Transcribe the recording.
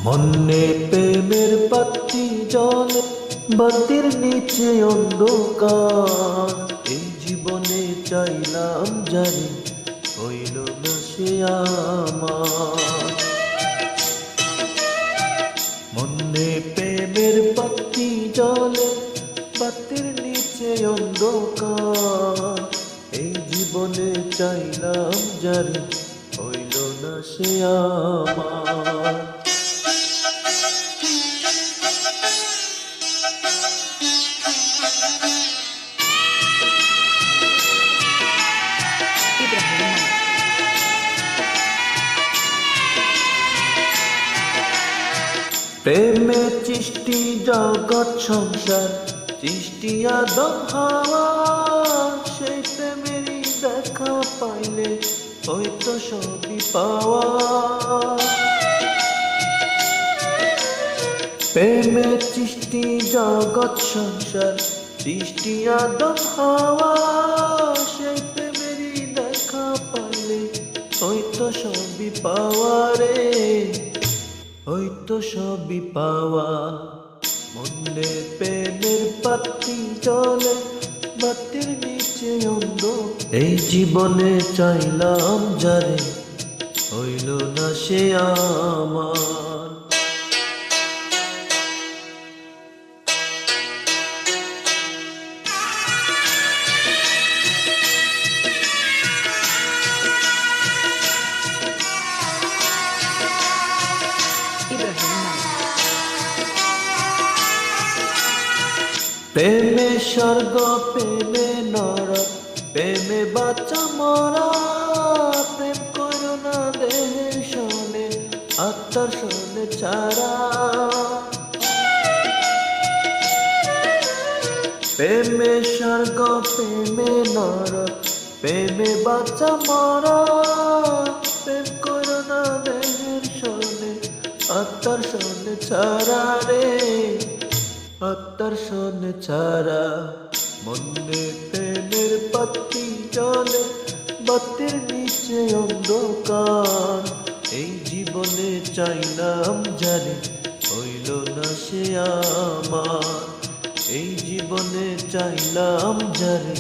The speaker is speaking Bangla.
মনে প্রেমের বাতি জ্বলে, বাতির নিচে অন্ধকার। এই জীবনে চাইলাম জানি, হইল না সে আমার। মনে প্রেমের বাতি জ্বলে, বাতির নিচে অন্ধকার। এই জীবনে চাইলাম জানি, হইল না সে আমার। প্রেমে সৃষ্টি জগৎ সংসার, সৃষ্টি আদম হাওয়া। সেই প্রেমেরই দেখা পাইলে হয়তো সবই পাওয়া। প্রেমে সৃষ্টি জগৎ সংসার, সৃষ্টি আদম হাওয়া। সেই প্রেমেরই দেখা পাইলে হয়তো সবই পাওয়া রে, হয়তো সবই পাওয়া। মনে প্রেমের বাতি জ্বলে, বাতির নিচে অন্ধকার। এই জীবনে চাইলাম যারে, হইল না সে আমার। প্রেমে স্বর্গ, প্রেমে নরক, প্রেমে বাঁচা মরা। প্রেম করো না দেহের শোনে, আত্মার শোনে ছাড়া। প্রেমে স্বর্গ, প্রেমে নরক, প্রেমে বাঁচা মরা। প্রেম করো না দেহের শোনে, আত্মার শোনে ছাড়া রে, আত্মার শোনে ছাড়া। মনে প্রেমের বাতি জ্বলে, বাতির নিচে অন্ধকার। এই জীবনে চাইলাম জানি, হইল না সে আমার। এই জীবনে চাইলাম জানি,